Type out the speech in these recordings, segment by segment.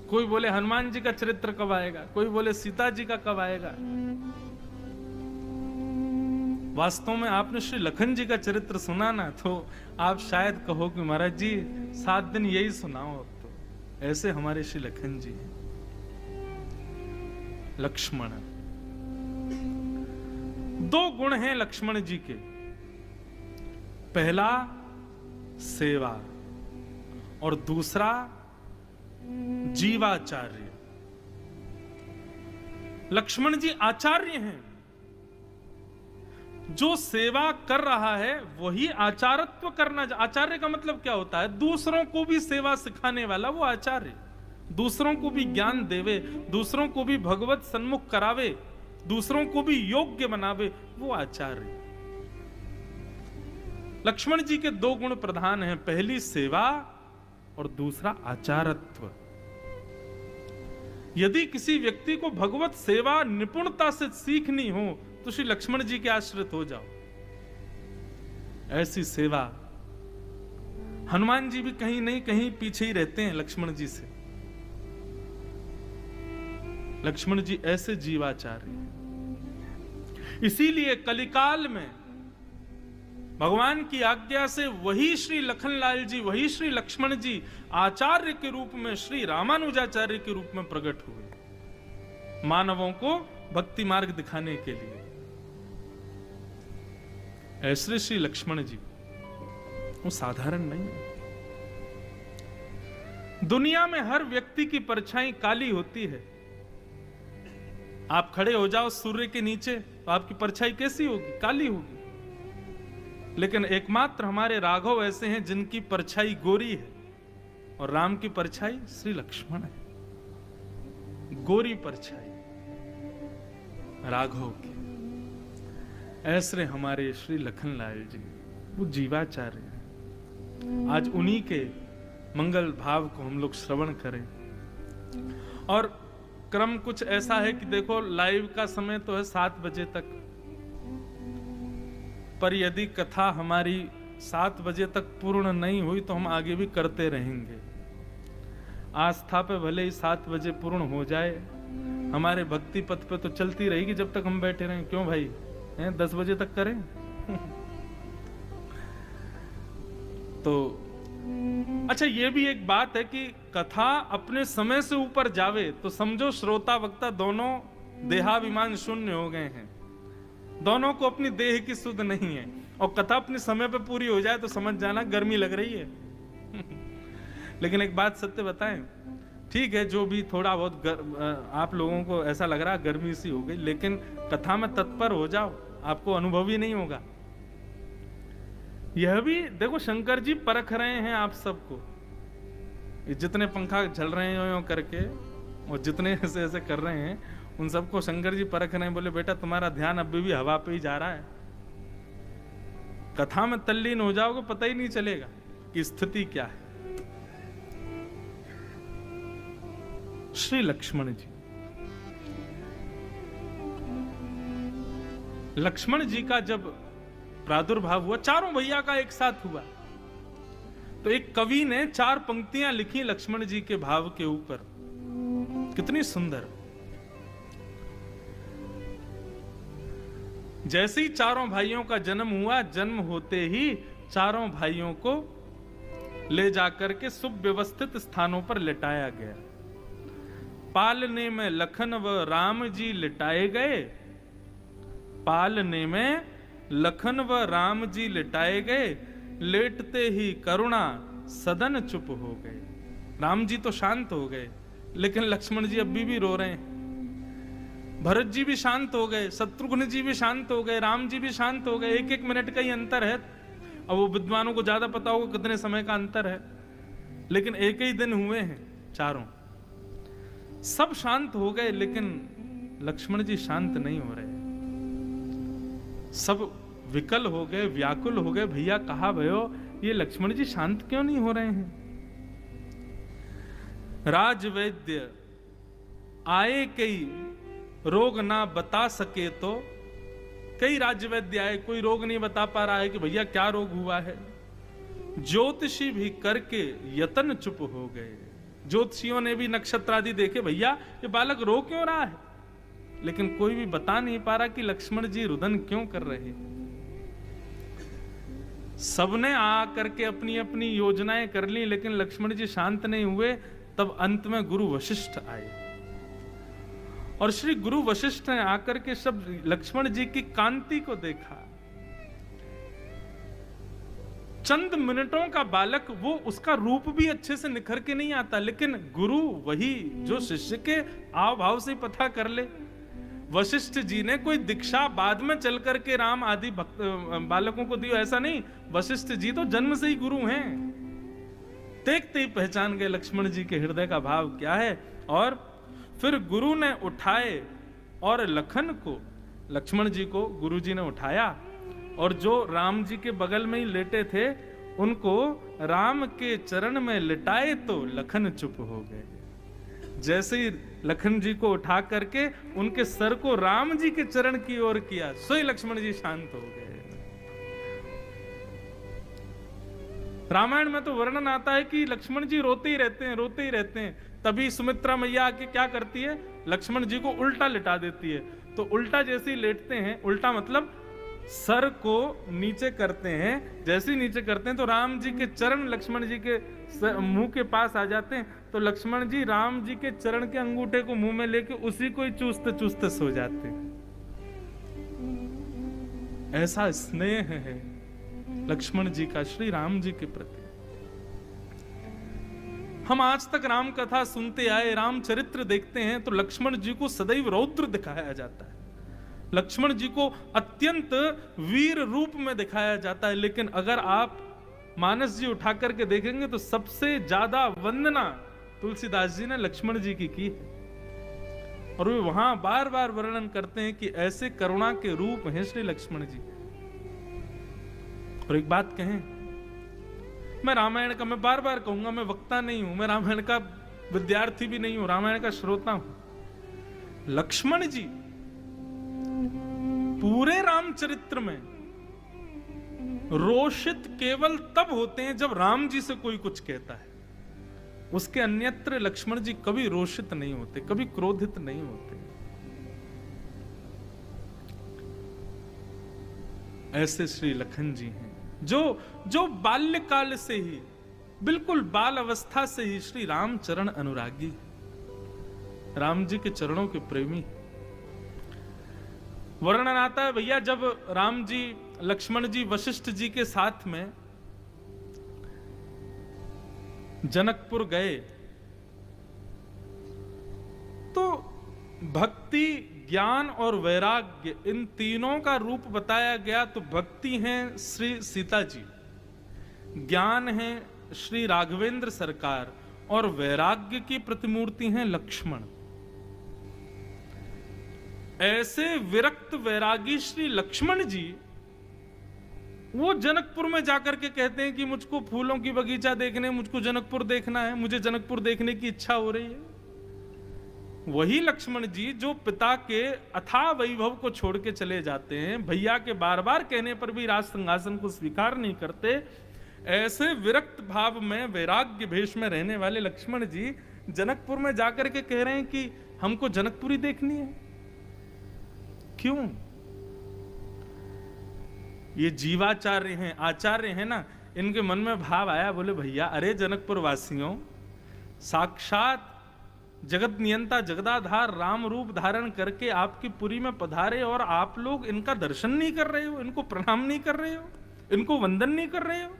कोई बोले हनुमान जी का चरित्र कब आएगा, कोई बोले सीता जी का कब आएगा। वास्तव में आपने श्री लखन जी का चरित्र सुना ना, तो आप शायद कहो कि महाराज जी 7 दिन यही सुनाओ अब तो। ऐसे हमारे श्री लखन जी हैं। लक्ष्मण, 2 गुण हैं लक्ष्मण जी के। पहला सेवा और दूसरा जीवाचार्य। लक्ष्मण जी आचार्य हैं। जो सेवा कर रहा है वही आचारत्व करना। आचार्य का मतलब क्या होता है? दूसरों को भी सेवा सिखाने वाला वो आचार्य। दूसरों को भी ज्ञान देवे, दूसरों को भी भगवत सन्मुख करावे, दूसरों को भी योग्य बनावे, वो आचार्य। लक्ष्मण जी के 2 गुण प्रधान हैं, पहली सेवा और दूसरा आचारत्व। यदि किसी व्यक्ति को भगवत सेवा निपुणता से सीखनी हो तो श्री लक्ष्मण जी के आश्रित हो जाओ। ऐसी सेवा, हनुमान जी भी कहीं नहीं कहीं पीछे ही रहते हैं लक्ष्मण जी से। लक्ष्मण जी ऐसे जीवाचार्य हैं। इसीलिए कलिकाल में भगवान की आज्ञा से वही श्री लखनलाल जी, वही श्री लक्ष्मण जी आचार्य के रूप में, श्री रामानुजाचार्य के रूप में प्रकट हुए, मानवों को भक्ति मार्ग दिखाने के लिए। ऐसे श्री लक्ष्मण जी वो साधारण नहीं है। दुनिया में हर व्यक्ति की परछाई काली होती है। आप खड़े हो जाओ सूर्य के नीचे तो आपकी परछाई कैसी होगी? काली होगी। लेकिन एकमात्र हमारे राघव ऐसे हैं जिनकी परछाई गोरी है, और राम की परछाई श्री लक्ष्मण है, गोरी परछाई राघव की। ऐसे हमारे श्री लखनलाल जी वो जीवाचार्य हैं। आज उन्हीं के मंगल भाव को हम लोग श्रवण करें। और क्रम कुछ ऐसा है कि देखो, लाइव का समय तो है 7 बजे तक, पर यदि कथा हमारी 7 बजे तक पूर्ण नहीं हुई तो हम आगे भी करते रहेंगे। आस्था पे भले ही 7 बजे पूर्ण हो जाए, हमारे भक्ति पथ पे तो चलती रहेगी जब तक हम बैठे रहें। क्यों भाई, 10 बजे तक करें? तो अच्छा, ये भी एक बात है कि कथा अपने समय से ऊपर जावे तो समझो श्रोता वक्ता दोनों देहाभिमान शून्य हो गए हैं, दोनों को अपनी देह की सुध नहीं है। और कथा अपने समय पे पूरी हो जाए तो समझ जाना गर्मी लग रही है। लेकिन एक बात सत्य बताएं, ठीक है, जो भी थोड़ा बहुत आप लोगों को ऐसा लग रहा गर्मी सी हो गई, लेकिन कथा में तत्पर हो जाओ, आपको अनुभव ही नहीं होगा। यह भी देखो, शंकर जी परख रहे हैं आप सबको। जितने पंखा झल रहे हैं यो करके और जितने ऐसे ऐसे कर रहे हैं, उन सबको शंकर जी परख रहे हैं। बोले बेटा तुम्हारा ध्यान अभी भी हवा पे ही जा रहा है, कथा में तल्लीन हो जाओगे पता ही नहीं चलेगा कि स्थिति क्या है। श्री लक्ष्मण जी, लक्ष्मण जी का जब प्रादुर्भाव हुआ, चारों भैया का एक साथ हुआ, तो एक कवि ने 4 पंक्तियां लिखी लक्ष्मण जी के भाव के ऊपर। कितनी सुंदर। जैसे ही चारों भाइयों का जन्म हुआ, जन्म होते ही चारों भाइयों को ले जाकर के सुव्यवस्थित स्थानों पर लिटाया गया। पालने में लखन व राम जी लिटाए गए, पालने में लखन व राम जी लिटाए गए, लेटते ही करुणा सदन चुप हो गए। राम जी तो शांत हो गए, लेकिन लक्ष्मण जी अभी भी रो रहे हैं। भरत जी भी शांत हो गए, शत्रुघ्न जी भी शांत हो गए, राम जी भी शांत हो गए। 1-1 मिनट का ही अंतर है। अब वो विद्वानों को ज्यादा पता होगा कितने समय का अंतर है, लेकिन एक ही दिन हुए हैं चारों। सब शांत हो गए, लेकिन लक्ष्मण जी शांत नहीं हो रहे। सब विकल हो गए, व्याकुल हो गए। भैया कहा भयो, ये लक्ष्मण जी शांत क्यों नहीं हो रहे हैं? राजवैद्य आए, कई रोग ना बता सके तो। कई राजवैद्य आए, कोई रोग नहीं बता पा रहा है कि भैया क्या रोग हुआ है। ज्योतिषी भी करके यतन चुप हो गए। ज्योतिषियों ने भी नक्षत्र आदि देखे, भैया ये बालक रो क्यों रहा है, लेकिन कोई भी बता नहीं पा रहा कि लक्ष्मण जी रुदन क्यों कर रहे हैं। सबने आ करके अपनी अपनी योजनाएं कर ली, लेकिन लक्ष्मण जी शांत नहीं हुए। तब अंत में गुरु वशिष्ठ आए, और श्री गुरु वशिष्ठ ने आकर के सब लक्ष्मण जी की कांति को देखा। चंद मिनटों का बालक, वो उसका रूप भी अच्छे से निखर के नहीं आता, लेकिन गुरु वही जो शिष्य के आव भाव से पता कर ले। वशिष्ठ जी ने कोई दीक्षा बाद में चल करके राम आदि बालकों को दी, ऐसा नहीं। वशिष्ठ जी तो जन्म से ही गुरु हैं। देखते ही पहचान गए लक्ष्मण जी के हृदय का भाव क्या है। और फिर गुरु ने उठाए और लखन को, लक्ष्मण जी को गुरु जी ने उठाया, और जो राम जी के बगल में ही लेटे थे उनको राम के चरण में लिटाए तो लखन चुप हो गए। जैसे ही लखन जी को उठा करके उनके सर को राम जी के चरण की ओर किया, सोई लक्ष्मण जी शांत हो गए। रामायण में तो वर्णन आता है कि लक्ष्मण जी रोते ही रहते हैं, रोते ही रहते हैं। तभी सुमित्रा मैया आके क्या करती है, लक्ष्मण जी को उल्टा लिटा देती है। तो उल्टा जैसे ही लेटते हैं, उल्टा मतलब सर को नीचे करते हैं, जैसे ही नीचे करते हैं तो राम जी के चरण लक्ष्मण जी के मुंह के पास आ जाते हैं। तो लक्ष्मण जी राम जी के चरण के अंगूठे को मुंह में लेके उसी को ही चूसते चूसते सो जाते हैं। ऐसा स्नेह है लक्ष्मण जी का श्री राम जी के प्रति। हम आज तक राम कथा सुनते आए, रामचरित्र देखते हैं तो लक्ष्मण जी को सदैव रौद्र दिखाया जाता है, लक्ष्मण जी को अत्यंत वीर रूप में दिखाया जाता है। लेकिन अगर आप मानस जी उठा करके देखेंगे तो सबसे ज्यादा वंदना तुलसीदास जी ने लक्ष्मण जी की है। और वे वहां बार बार वर्णन करते हैं कि ऐसे करुणा के रूप हैं श्री लक्ष्मण जी। और एक बात कहें, मैं रामायण का, मैं बार बार कहूंगा, मैं वक्ता नहीं हूं, मैं रामायण का विद्यार्थी भी नहीं हूं, रामायण का श्रोता हूं। लक्ष्मण जी पूरे रामचरित्र में रोषित केवल तब होते हैं जब राम जी से कोई कुछ कहता है। उसके अन्यत्र लक्ष्मण जी कभी रोषित नहीं होते, कभी क्रोधित नहीं होते। ऐसे श्री लखन जी हैं जो बाल्यकाल से ही, बिल्कुल बाल अवस्था से ही श्री राम चरण अनुरागी, राम जी के चरणों के प्रेमी। वर्णन आता है भैया, जब राम जी लक्ष्मण जी वशिष्ठ जी के साथ में जनकपुर गए तो भक्ति, ज्ञान और वैराग्य, इन तीनों का रूप बताया गया। तो भक्ति है श्री सीता जी, ज्ञान है श्री राघवेंद्र सरकार, और वैराग्य की प्रतिमूर्ति है लक्ष्मण। ऐसे विरक्त वैरागी श्री लक्ष्मण जी वो जनकपुर में जाकर के कहते हैं कि मुझको फूलों की बगीचा देखने, मुझको जनकपुर देखना है, मुझे जनकपुर देखने की इच्छा हो रही है। वही लक्ष्मण जी जो पिता के अथाह वैभव को छोड़ के चले जाते हैं, भैया के बार बार कहने पर भी राज सिंहासन को स्वीकार नहीं करते, ऐसे विरक्त भाव में वैराग्य भेष में रहने वाले लक्ष्मण जी जनकपुर में जाकर के कह रहे हैं कि हमको जनकपुरी देखनी है। क्यों? ये जीवाचार्य हैं, आचार्य हैं ना, इनके मन में भाव आया, बोले भैया अरे जनकपुर वासियों, साक्षात जगत नियंता जगदाधार राम रूप धारण करके आपकी पुरी में पधारे और आप लोग इनका दर्शन नहीं कर रहे हो, इनको प्रणाम नहीं कर रहे हो, इनको वंदन नहीं कर रहे हो।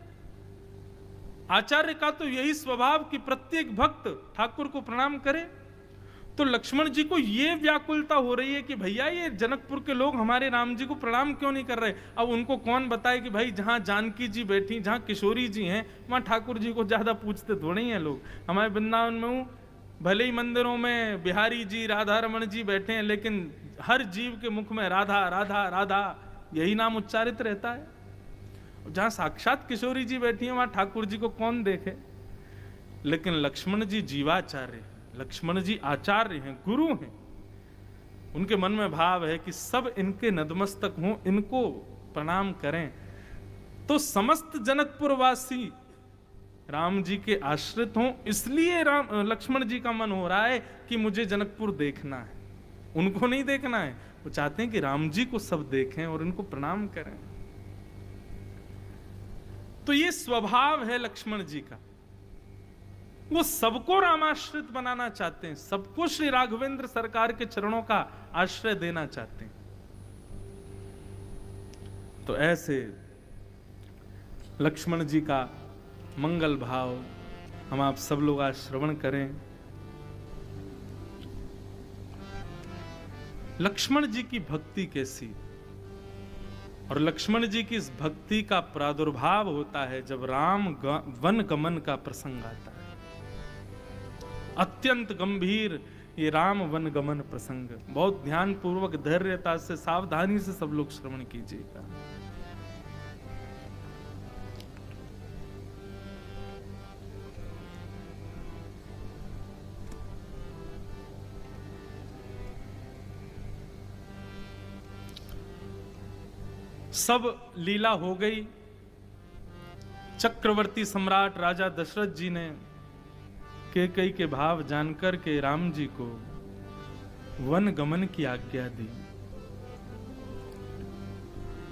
आचार्य का तो यही स्वभाव कि प्रत्येक भक्त ठाकुर को प्रणाम करे। तो लक्ष्मण जी को ये व्याकुलता हो रही है कि भैया ये जनकपुर के लोग हमारे राम जी को प्रणाम क्यों नहीं कर रहे। अब उनको कौन बताए कि भाई जहां जानकी जी बैठी, जहां किशोरी जी हैं, वहां ठाकुर जी को ज्यादा पूछते थोड़े ही हैं लोग। हमारे वृंदावन में भले ही मंदिरों में बिहारी जी, राधा रमन जी बैठे हैं, लेकिन हर जीव के मुख में राधा राधा राधा यही नाम उच्चारित रहता है। जहां साक्षात किशोरी जी बैठी हैं वहां ठाकुर जी को कौन देखे। लेकिन लक्ष्मण जी जीवाचार्य, लक्ष्मण जी आचार्य हैं, गुरु हैं। उनके मन में भाव है कि सब इनके नतमस्तक हों, इनको प्रणाम करें। तो समस्त जनकपुरवासी राम जी के आश्रित हों, इसलिए लक्ष्मण जी का मन हो रहा है कि मुझे जनकपुर देखना है। उनको नहीं देखना है, वो चाहते हैं कि राम जी को सब देखें और इनको प्रणाम करें। तो ये स्वभाव है लक्ष्मण जी का, वो सबको रामाश्रित बनाना चाहते हैं, सबको श्री राघवेंद्र सरकार के चरणों का आश्रय देना चाहते हैं। तो ऐसे लक्ष्मण जी का मंगल भाव हम आप सब लोग आज श्रवण करें। लक्ष्मण जी की भक्ति कैसी, और लक्ष्मण जी की इस भक्ति का प्रादुर्भाव होता है जब राम वन गमन का प्रसंग आता है। अत्यंत गंभीर ये राम वन गमन प्रसंग, बहुत ध्यान पूर्वक धैर्यता से सावधानी से सब लोग श्रवण कीजिएगा। सब लीला हो गई। चक्रवर्ती सम्राट राजा दशरथ जी ने कैकेयी के भाव जानकर के राम जी को वन गमन की आज्ञा दी।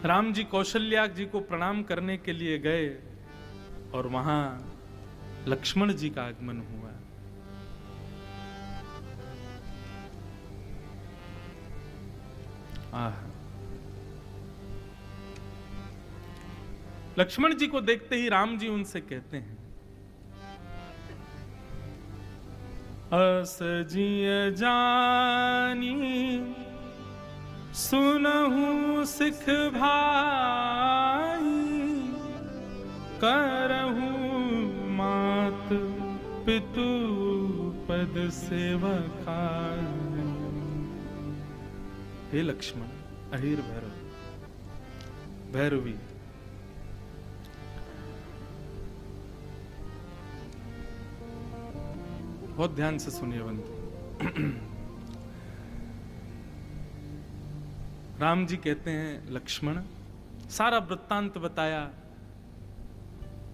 राम जी कौशल्या जी को प्रणाम करने के लिए गए और वहां लक्ष्मण जी का आगमन हुआ। लक्ष्मण जी को देखते ही राम जी उनसे कहते हैं, अस जिय जानी सुनहु सिख भाई, करहु मात पितु पद सेवकाई। हे लक्ष्मण, अहिर भैरव भैरवी, बहुत ध्यान से सुनिए बंधु। राम जी कहते हैं, लक्ष्मण, सारा वृत्तांत बताया।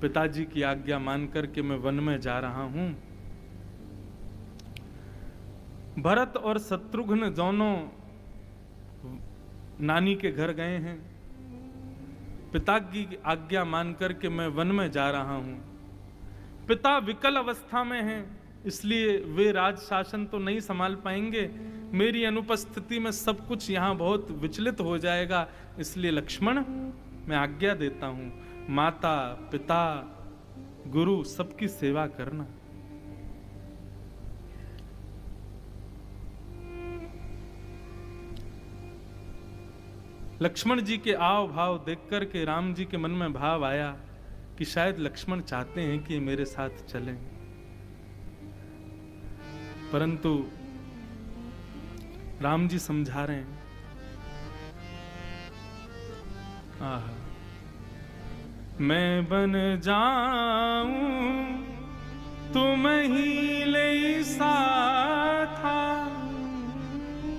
पिताजी की आज्ञा मानकर के मैं वन में जा रहा हूं। भरत और शत्रुघ्न दोनों नानी के घर गए हैं। पिता की आज्ञा मानकर के मैं वन में जा रहा हूं। पिता विकल अवस्था में हैं, इसलिए वे राज शासन तो नहीं संभाल पाएंगे। मेरी अनुपस्थिति में सब कुछ यहाँ बहुत विचलित हो जाएगा। इसलिए लक्ष्मण, मैं आज्ञा देता हूं, माता पिता गुरु सबकी सेवा करना। लक्ष्मण जी के आव भाव देख कर के राम जी के मन में भाव आया कि शायद लक्ष्मण चाहते हैं कि मेरे साथ चलें, परंतु राम जी समझा रहे हैं, मैं बन जाऊं तुम ही ले साथा,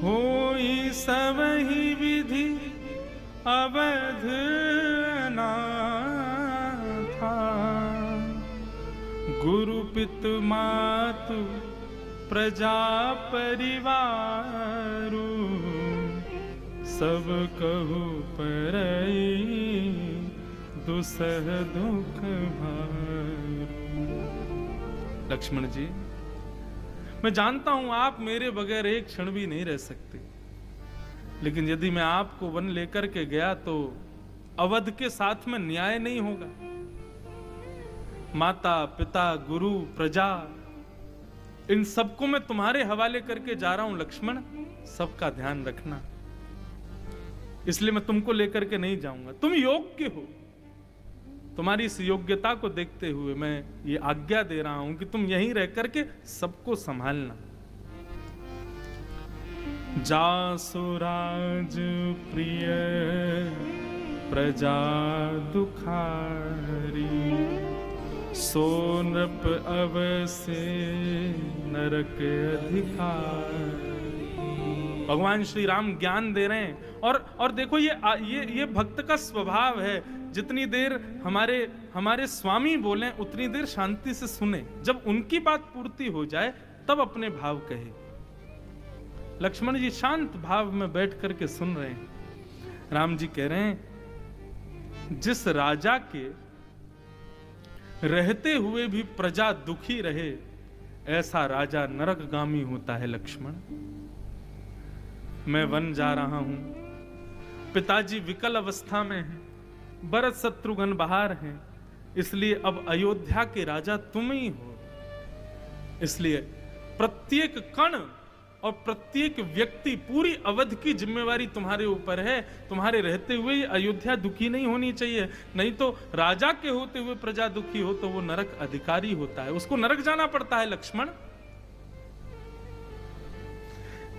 होई सब ही विधि अवध नाथा, गुरु पितु मातु प्रजा परिवारु, सब कहु परई दुसह दुख भारू। लक्ष्मण जी, मैं जानता हूं आप मेरे बगैर एक क्षण भी नहीं रह सकते, लेकिन यदि मैं आपको वन लेकर के गया तो अवध के साथ में न्याय नहीं होगा। माता पिता गुरु प्रजा, इन सबको मैं तुम्हारे हवाले करके जा रहा हूं लक्ष्मण, सबका ध्यान रखना। इसलिए मैं तुमको लेकर के नहीं जाऊंगा, तुम योग्य हो। तुम्हारी इस योग्यता को देखते हुए मैं ये आज्ञा दे रहा हूं कि तुम यहीं रह करके सबको संभालना। जासुराज प्रिय प्रजा दुखारी, सो नृप अवसे नरक अधिकार। भगवान श्री राम ज्ञान दे रहे हैं और देखो ये भक्त का स्वभाव है जितनी देर हमारे स्वामी बोले उतनी देर शांति से सुने, जब उनकी बात पूर्ति हो जाए तब अपने भाव कहे। लक्ष्मण जी शांत भाव में बैठ करके सुन रहे हैं। राम जी कह रहे हैं, जिस राजा के रहते हुए भी प्रजा दुखी रहे, ऐसा राजा नरकगामी होता है लक्ष्मण। मैं वन जा रहा हूं, पिताजी विकल अवस्था में हैं, भरत शत्रुघ्न बाहर हैं, इसलिए अब अयोध्या के राजा तुम ही हो। इसलिए प्रत्येक कण और प्रत्येक व्यक्ति, पूरी अवध की जिम्मेवारी तुम्हारे ऊपर है। तुम्हारे रहते हुए ये अयोध्या दुखी नहीं होनी चाहिए, नहीं तो राजा के होते हुए प्रजा दुखी हो तो वो नरक अधिकारी होता है, उसको नरक जाना पड़ता है लक्ष्मण।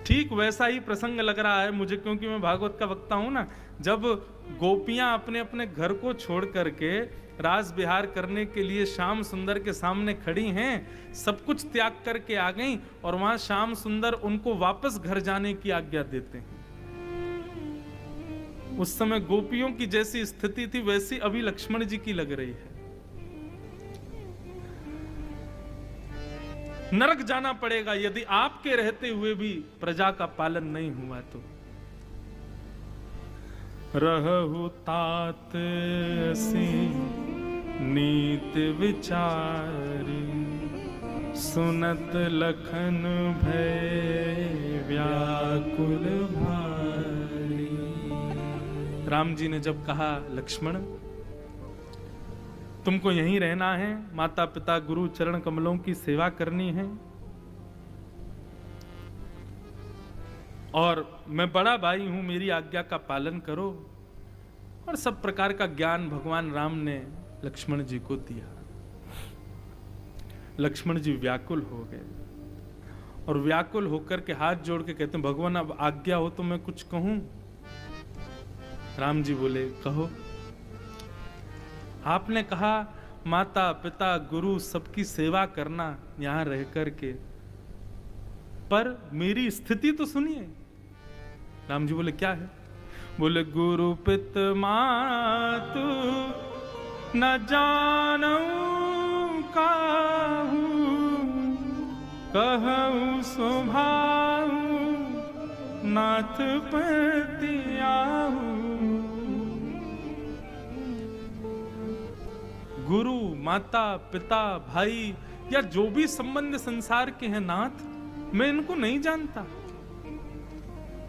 ठीक वैसा ही प्रसंग लग रहा है मुझे, क्योंकि मैं भागवत का वक्ता हूं ना। जब गोपियां अपने अपने घर को छोड़ करके रास विहार करने के लिए श्याम सुंदर के सामने खड़ी हैं, सब कुछ त्याग करके आ गईं, और वहां श्याम सुंदर उनको वापस घर जाने की आज्ञा देते हैं। उस समय गोपियों की जैसी स्थिति थी वैसी अभी लक्ष्मण जी की लग रही है। नरक जाना पड़ेगा यदि आपके रहते हुए भी प्रजा का पालन नहीं हुआ तो। रहु तात सी नीत विचारी, सुनत लखन भय व्याकुल भारी। राम जी ने जब कहा, लक्ष्मण तुमको यहीं रहना है, माता पिता गुरु चरण कमलों की सेवा करनी है, और मैं बड़ा भाई हूं, मेरी आज्ञा का पालन करो। और सब प्रकार का ज्ञान भगवान राम ने लक्ष्मण जी को दिया। लक्ष्मण जी व्याकुल हो गए, और व्याकुल होकर के हाथ जोड़ के कहते हैं, भगवान अब आज्ञा हो तो मैं कुछ कहूं। राम जी बोले, कहो। आपने कहा माता पिता गुरु सबकी सेवा करना यहां रह करके, पर मेरी स्थिति तो सुनिए। राम जी बोले, क्या है? बोले, गुरु पित मातु न जानऊ काहू, कहऊ स्वभाव नाथ पति आहू। गुरु माता पिता भाई या जो भी संबंध संसार के हैं नाथ, मैं इनको नहीं जानता।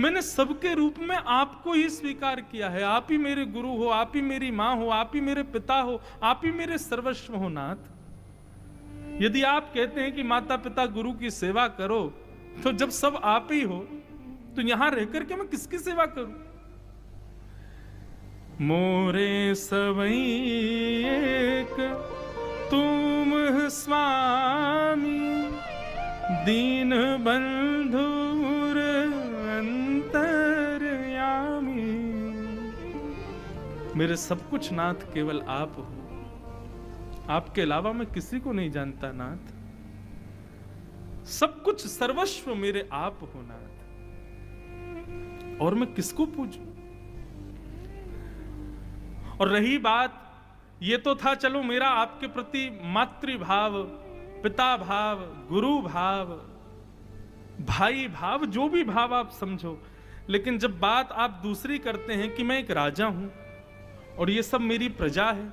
मैंने सबके रूप में आपको ही स्वीकार किया है। आप ही मेरे गुरु हो, आप ही मेरी मां हो, आप ही मेरे पिता हो, आप ही मेरे सर्वस्व हो नाथ। यदि आप कहते हैं कि माता पिता गुरु की सेवा करो, तो जब सब आप ही हो तो यहां रहकर के मैं किसकी सेवा करूं? मोरे सवई एक तुम स्वामी, दीन बंधुर अंतर्यामी। मेरे सब कुछ नाथ केवल आप हो, आपके अलावा मैं किसी को नहीं जानता नाथ। सब कुछ सर्वस्व मेरे आप हो नाथ, और मैं किसको पूजूं? और रही बात, ये तो था चलो मेरा आपके प्रति मातृभाव, पिता भाव, गुरु भाव, भाई भाव, जो भी भाव आप समझो। लेकिन जब बात आप दूसरी करते हैं कि मैं एक राजा हूं और ये सब मेरी प्रजा है,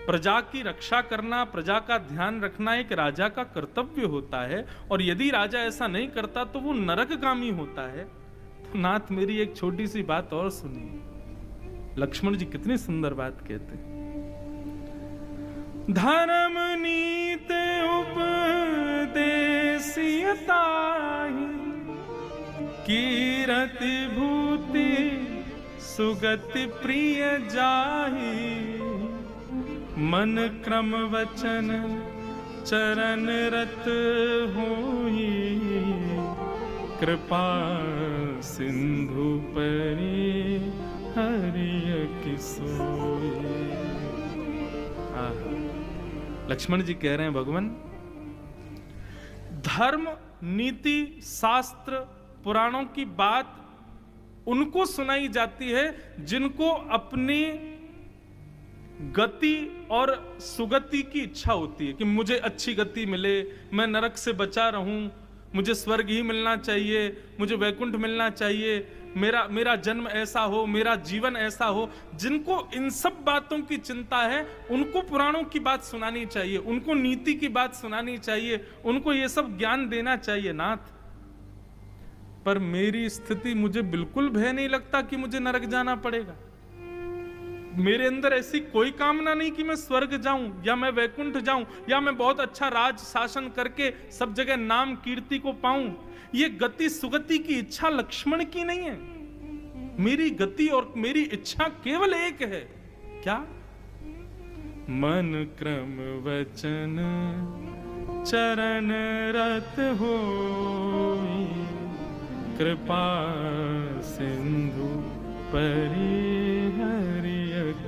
प्रजा की रक्षा करना, प्रजा का ध्यान रखना एक राजा का कर्तव्य होता है, और यदि राजा ऐसा नहीं करता तो वो नरकगामी होता है। तो नाथ मेरी एक छोटी सी बात और सुनिए। लक्ष्मण जी कितनी सुंदर बात कहते हैं। धर्म नीत उपदेसियताहि, कीरति भूति सुगति प्रिय जाहि। मन क्रम वचन चरण रत होई, कृपा सिंधु परि हरिय की सोई। लक्ष्मण जी कह रहे हैं, भगवान धर्म नीति शास्त्र पुराणों की बात उनको सुनाई जाती है जिनको अपनी गति और सुगति की इच्छा होती है कि मुझे अच्छी गति मिले, मैं नरक से बचा रहूं, मुझे स्वर्ग ही मिलना चाहिए, मुझे वैकुंठ मिलना चाहिए, मेरा जन्म ऐसा हो, मेरा जीवन ऐसा हो। जिनको इन सब बातों की चिंता है उनको पुराणों की बात सुनानी चाहिए, उनको नीति की बात सुनानी चाहिए, उनको ये सब ज्ञान देना चाहिए नाथ। पर मेरी स्थिति, मुझे बिल्कुल भय नहीं लगता कि मुझे नरक जाना पड़ेगा। मेरे अंदर ऐसी कोई कामना नहीं कि मैं स्वर्ग जाऊं या मैं वैकुंठ जाऊं या मैं बहुत अच्छा राज शासन करके सब जगह नाम कीर्ति को पाऊं। ये गति सुगति की इच्छा लक्ष्मण की नहीं है। मेरी गति और मेरी इच्छा केवल एक है, क्या? मन क्रम वचन चरण रत हो, कृपा सिंधु परिहरिय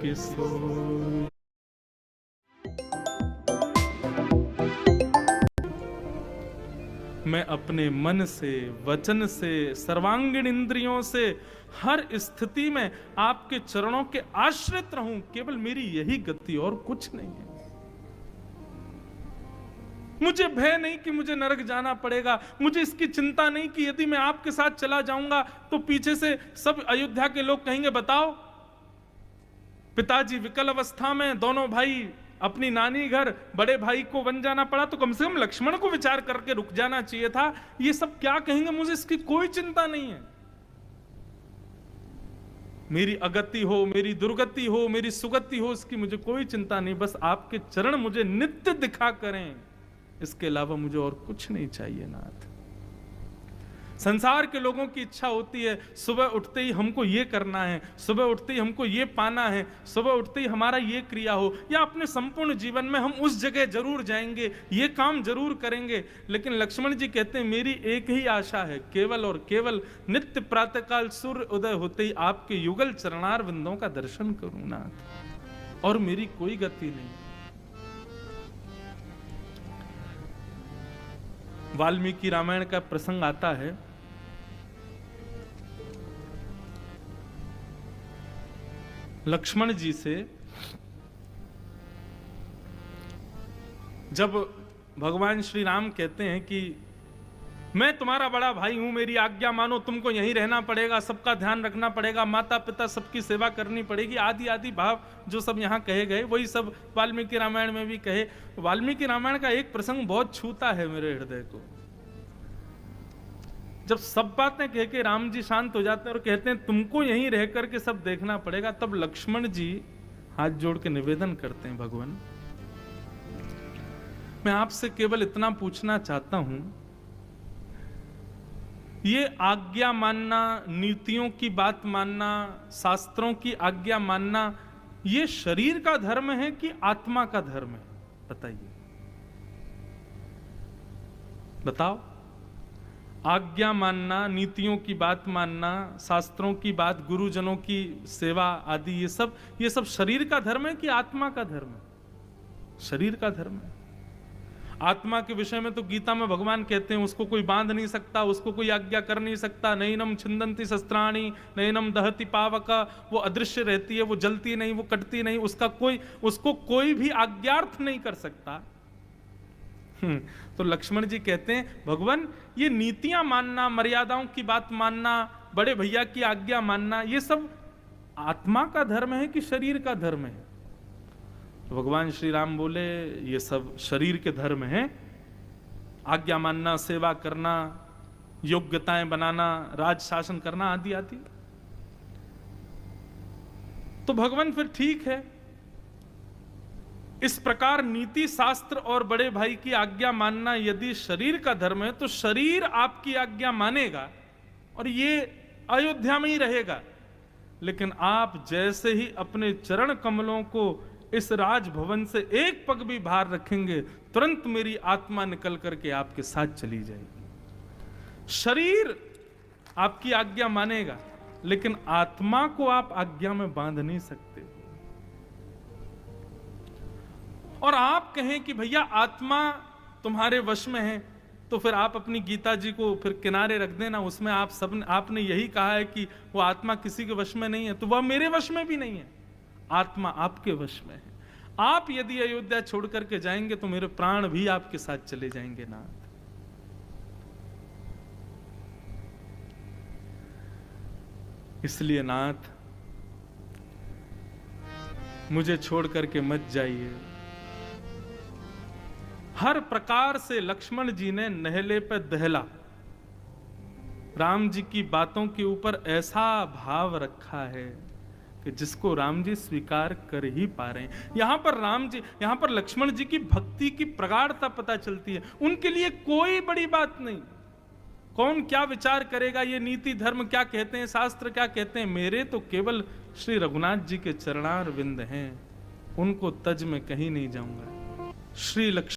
किशोर। मैं अपने मन से, वचन से, सर्वांगीण इंद्रियों से हर स्थिति में आपके चरणों के आश्रित रहूं, केवल मेरी यही गति और कुछ नहीं है। मुझे भय नहीं कि मुझे नरक जाना पड़ेगा, मुझे इसकी चिंता नहीं कि यदि मैं आपके साथ चला जाऊंगा तो पीछे से सब अयोध्या के लोग कहेंगे बताओ, पिताजी विकल अवस्था में, दोनों भाई अपनी नानी घर, बड़े भाई को वन जाना पड़ा, तो कम से कम लक्ष्मण को विचार करके रुक जाना चाहिए था। ये सब क्या कहेंगे, मुझे इसकी कोई चिंता नहीं है। मेरी अगति हो, मेरी दुर्गति हो, मेरी सुगति हो, इसकी मुझे कोई चिंता नहीं। बस आपके चरण मुझे नित्य दिखा करें, इसके अलावा मुझे और कुछ नहीं चाहिए नाथ। संसार के लोगों की इच्छा होती है सुबह उठते ही हमको ये करना है, सुबह उठते ही हमको ये पाना है, सुबह उठते ही हमारा ये क्रिया हो, या अपने संपूर्ण जीवन में हम उस जगह जरूर जाएंगे, ये काम जरूर करेंगे। लेकिन लक्ष्मण जी कहते हैं मेरी एक ही आशा है, केवल और केवल नित्य प्रातःकाल सूर्य उदय होते ही आपके युगल चरणार विंदों का दर्शन करूं नाथ, और मेरी कोई गति नहीं। वाल्मीकि रामायण का प्रसंग आता है, लक्ष्मण जी से जब भगवान श्री राम कहते हैं कि मैं तुम्हारा बड़ा भाई हूं, मेरी आज्ञा मानो, तुमको यहीं रहना पड़ेगा, सबका ध्यान रखना पड़ेगा, माता पिता सबकी सेवा करनी पड़ेगी, आदि आदि भाव जो सब यहाँ कहे गए वही सब वाल्मीकि रामायण में भी कहे। वाल्मीकि रामायण का एक प्रसंग बहुत छूता है मेरे हृदय को। जब सब बातें कह के राम जी शांत हो जाते हैं और कहते हैं तुमको यहीं रह करके सब देखना पड़ेगा, तब लक्ष्मण जी हाथ जोड़ के निवेदन करते हैं, भगवान मैं आपसे केवल इतना पूछना चाहता हूं, ये आज्ञा मानना, नीतियों की बात मानना, शास्त्रों की आज्ञा मानना, ये शरीर का धर्म है कि आत्मा का धर्म है? बताइए, बताओ। आज्ञा मानना, नीतियों की बात मानना, शास्त्रों की बात, गुरुजनों की सेवा आदि, ये सब शरीर का धर्म है कि आत्मा का धर्म है? शरीर का धर्म है। आत्मा के विषय में तो गीता में भगवान कहते हैं उसको कोई बांध नहीं सकता, उसको कोई आज्ञा कर नहीं सकता। नैनम छिंदंती शस्त्राणि नैनम दहति पावक, वो अदृश्य रहती है, वो जलती नहीं, वो कटती नहीं, उसको कोई भी आज्ञार्थ नहीं कर सकता। तो लक्ष्मण जी कहते हैं भगवान ये नीतियां मानना, मर्यादाओं की बात मानना, बड़े भैया की आज्ञा मानना, ये सब आत्मा का धर्म है कि शरीर का धर्म है? तो भगवान श्री राम बोले ये सब शरीर के धर्म हैं। आज्ञा मानना, सेवा करना, योग्यताएं बनाना, राज शासन करना आदि आदि। तो भगवान फिर ठीक है, इस प्रकार नीति शास्त्र और बड़े भाई की आज्ञा मानना यदि शरीर का धर्म है तो शरीर आपकी आज्ञा मानेगा और ये अयोध्या में ही रहेगा। लेकिन आप जैसे ही अपने चरण कमलों को इस राजभवन से एक पग भी बाहर रखेंगे, तुरंत मेरी आत्मा निकल करके आपके साथ चली जाएगी। शरीर आपकी आज्ञा मानेगा, लेकिन आत्मा को आप आज्ञा में बांध नहीं सकते। और आप कहें कि भैया आत्मा तुम्हारे वश में है, तो फिर आप अपनी गीता जी को फिर किनारे रख देना। उसमें आपने यही कहा है कि वो आत्मा किसी के वश में नहीं है, तो वह मेरे वश में भी नहीं है। आत्मा आपके वश में है। आप यदि अयोध्या छोड़ करके जाएंगे तो मेरे प्राण भी आपके साथ चले जाएंगे नाथ। इसलिए नाथ मुझे छोड़ करके मत जाइए। हर प्रकार से लक्ष्मण जी ने नहले पे दहला, राम जी की बातों के ऊपर ऐसा भाव रखा है कि जिसको राम जी स्वीकार कर ही पा रहे हैं। यहां पर लक्ष्मण जी की भक्ति की प्रगाढ़ता पता चलती है। उनके लिए कोई बड़ी बात नहीं, कौन क्या विचार करेगा, ये नीति धर्म क्या कहते हैं, शास्त्र क्या कहते हैं, मेरे तो केवल श्री रघुनाथ जी के चरणार विंद हैं, उनको तज में कहीं नहीं जाऊंगा। श्री लक्ष्मण